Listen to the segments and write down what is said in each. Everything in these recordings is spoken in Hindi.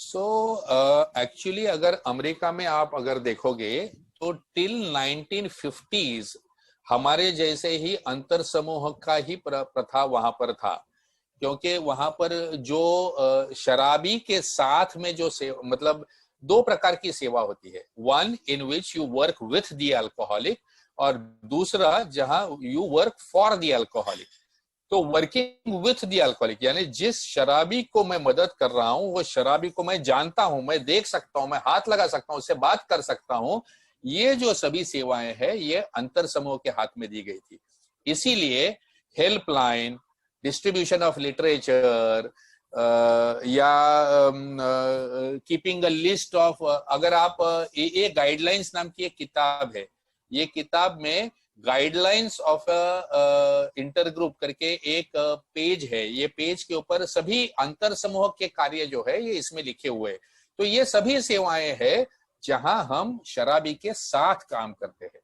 सो एक्चुअली अगर अमेरिका में आप अगर देखोगे तो टिल 1950s हमारे जैसे ही अंतर समूह का ही प्रथा वहां पर था, क्योंकि वहां पर जो शराबी के साथ में जो मतलब दो प्रकार की सेवा होती है, one in which you work with the alcoholic और दूसरा जहां you work for the alcoholic. तो वर्किंग विथ द अल्कोहलिक यानी जिस शराबी को मैं मदद कर रहा हूं वो शराबी को मैं जानता हूं, मैं देख सकता हूं, मैं हाथ लगा सकता हूं, उससे बात कर सकता हूं। ये जो सभी सेवाएं हैं ये अंतर समूह के हाथ में दी गई थी। इसीलिए हेल्पलाइन, डिस्ट्रीब्यूशन ऑफ लिटरेचर या कीपिंग अ लिस्ट ऑफ, अगर आप ए गाइडलाइंस नाम की एक किताब है, ये किताब में गाइडलाइंस ऑफ इंटर ग्रुप करके एक पेज है, ये पेज के ऊपर सभी अंतर समूह के कार्य जो है ये इसमें लिखे हुए हैं। तो ये सभी सेवाएं हैं जहां हम शराबी के साथ काम करते हैं।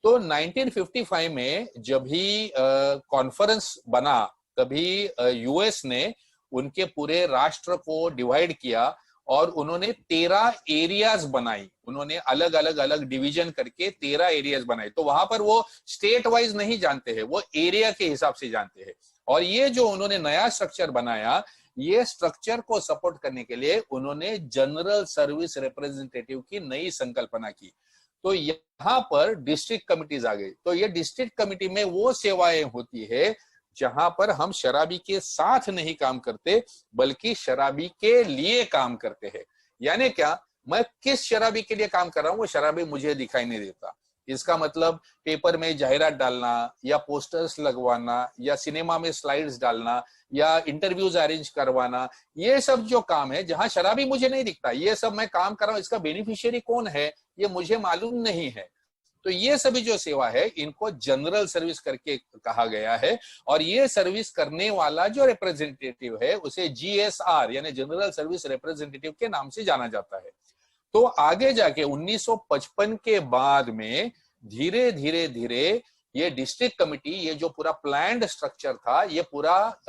तो 1955 में जब भी कॉन्फ्रेंस बना तभी यूएस ने उनके पूरे राष्ट्र को डिवाइड किया और उन्होंने 13 एरियाज बनाई, उन्होंने अलग अलग डिवीजन करके 13 एरियाज बनाए। तो वहां पर वो स्टेट वाइज नहीं जानते हैं, वो एरिया के हिसाब से जानते हैं। और ये जो उन्होंने नया स्ट्रक्चर बनाया, ये स्ट्रक्चर को सपोर्ट करने के लिए उन्होंने जनरल सर्विस रिप्रेजेंटेटिव की नई संकल्पना की। तो यहाँ पर डिस्ट्रिक्ट कमिटीज आ गई। तो ये डिस्ट्रिक्ट कमिटी में वो सेवाएं होती है जहां पर हम शराबी के साथ नहीं काम करते बल्कि शराबी के लिए काम करते हैं। यानी क्या, मैं किस शराबी के लिए काम कर रहा हूं वो शराबी मुझे दिखाई नहीं देता। इसका मतलब पेपर में जाहिरात डालना या पोस्टर्स लगवाना या सिनेमा में स्लाइड्स डालना या इंटरव्यूज अरेंज करवाना, ये सब जो काम है जहां शराबी मुझे नहीं दिखता, ये सब मैं काम कर रहा हूं, इसका बेनिफिशियरी कौन है ये मुझे मालूम नहीं है। तो ये सभी जो सेवा है इनको जनरल सर्विस करके कहा गया है। और ये सर्विस करने वाला जो रिप्रेजेंटेटिव है उसे जीएसआर यानी जनरल सर्विस रिप्रेजेंटेटिव के नाम से जाना जाता है। तो आगे जाके 1955 के बाद में धीरे धीरे ये डिस्ट्रिक्ट कमिटी, ये जो पूरा प्लान्ड स्ट्रक्चर था ये पूरा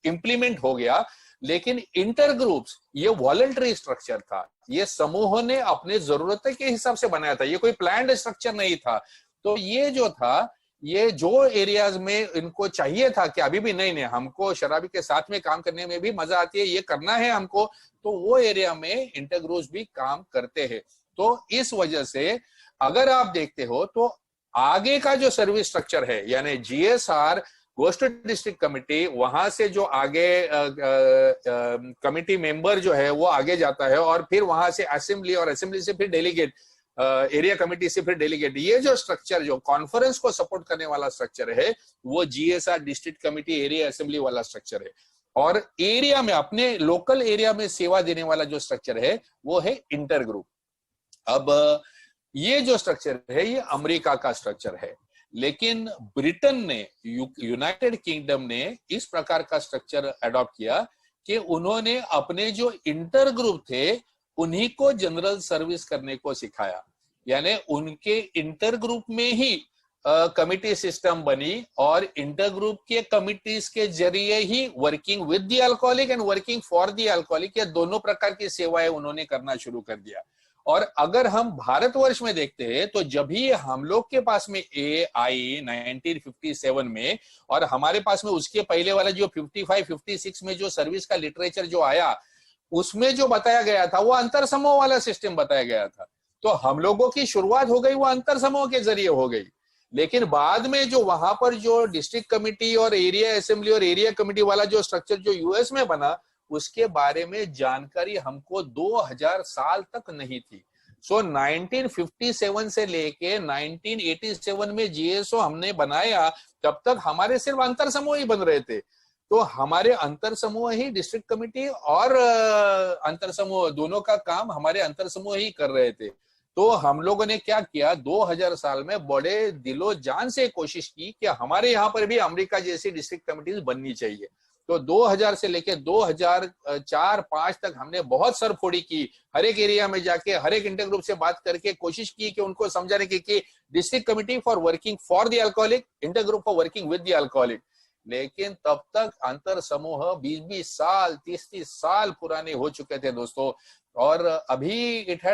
इंप्लीमेंट हो गया। लेकिन इंटर ग्रुप्स ये वॉलंटरी स्ट्रक्चर था, ये समूह ने अपने जरूरत के हिसाब से बनाया था, ये कोई प्लान्ड स्ट्रक्चर नहीं था। तो ये जो था, ये जो एरियाज में इनको चाहिए था कि अभी भी नहीं हमको शराबी के साथ में काम करने में भी मजा आती है, ये करना है हमको, तो वो एरिया में इंटर ग्रुप्स भी काम करते हैं। तो इस वजह से अगर आप देखते हो तो आगे का जो सर्विस स्ट्रक्चर है यानी GSR goes to district committee, वहां से जो आगे कमिटी मेंबर जो है वो आगे जाता है और फिर वहां से असेंबली और असेंबली से फिर डेलीगेट, एरिया कमिटी से फिर डेलीगेट। ये जो स्ट्रक्चर जो कॉन्फ्रेंस को सपोर्ट करने वाला स्ट्रक्चर है वो GSR district committee area assembly वाला स्ट्रक्चर है। और एरिया में अपने लोकल एरिया में सेवा देने वाला जो स्ट्रक्चर है वो है इंटर ग्रुप। अब ये जो स्ट्रक्चर है ये अमेरिका का स्ट्रक्चर है, लेकिन ब्रिटेन ने, यूनाइटेड किंगडम ने इस प्रकार का स्ट्रक्चर अडॉप्ट किया कि उन्होंने अपने जो इंटर ग्रुप थे उन्हीं को जनरल सर्विस करने को सिखाया। यानी उनके इंटर ग्रुप में ही कमिटी सिस्टम बनी और इंटर ग्रुप के कमिटीज के जरिए ही working with the alcoholic and working for the alcoholic, ये दोनों प्रकार की सेवाएं उन्होंने करना शुरू कर दिया। और अगर हम भारतवर्ष में देखते हैं तो जब भी हम लोग के पास में ए आई 1957 में और हमारे पास में उसके पहले वाला जो 55-56 में जो सर्विस का लिटरेचर जो आया उसमें जो बताया गया था वो अंतर समूह वाला सिस्टम बताया गया था। तो हम लोगों की शुरुआत हो गई वो अंतर समूह के जरिए हो गई। लेकिन बाद में जो वहां पर जो डिस्ट्रिक्ट कमिटी और एरिया असेंबली और एरिया कमिटी वाला जो स्ट्रक्चर जो यूएस में बना उसके बारे में जानकारी हमको 2000 साल तक नहीं थी। सो 1957 से लेके 1987 में जीएसओ हमने बनाया, तब तक हमारे सिर्फ अंतर समूह ही बन रहे थे। तो हमारे अंतर समूह ही डिस्ट्रिक्ट कमिटी और अंतर समूह दोनों का काम हमारे अंतर समूह ही कर रहे थे। तो हम लोगों ने क्या किया, 2000 साल में बड़े दिलो जान से कोशिश की कि हमारे यहाँ पर भी अमेरिका जैसी डिस्ट्रिक्ट कमिटीज बननी चाहिए। तो 2000 से लेके 2004-5 तक हमने बहुत सरफोड़ी की, हर एक एरिया में जाके हर एक इंटर ग्रुप से बात करके कोशिश की कि उनको समझाने की कि district committee for working for the alcoholic, inter group for working with the alcoholic. लेकिन तब तक अंतर समूह 20-20 साल 30-30 साल पुराने हो चुके थे दोस्तों। और अभी इट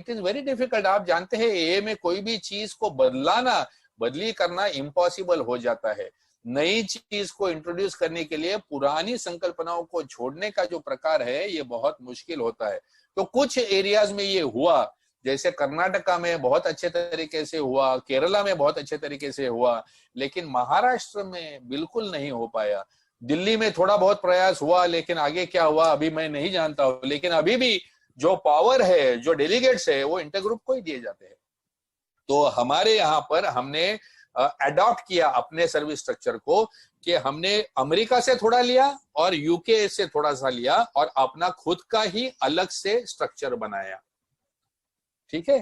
इज वेरी डिफिकल्ट। आप जानते हैं ए में कोई भी चीज को बदली करना इम्पॉसिबल हो जाता है। नई चीज को इंट्रोड्यूस करने के लिए पुरानी संकल्पनाओं को छोड़ने का जो प्रकार है ये बहुत मुश्किल होता है। तो कुछ एरियाज में ये हुआ, जैसे कर्नाटका में बहुत अच्छे तरीके से हुआ, केरला में बहुत अच्छे तरीके से हुआ, लेकिन महाराष्ट्र में बिल्कुल नहीं हो पाया। दिल्ली में थोड़ा बहुत प्रयास हुआ, लेकिन आगे क्या हुआ अभी मैं नहीं जानता हूं। लेकिन अभी भी जो पावर है, जो डेलीगेट्स है, वो इंटरग्रुप को ही दिए जाते हैं। तो हमारे यहाँ पर हमने अडॉप्ट किया अपने सर्विस स्ट्रक्चर को, कि हमने अमेरिका से थोड़ा लिया और यूके से थोड़ा सा लिया और अपना खुद का ही अलग से स्ट्रक्चर बनाया। ठीक है।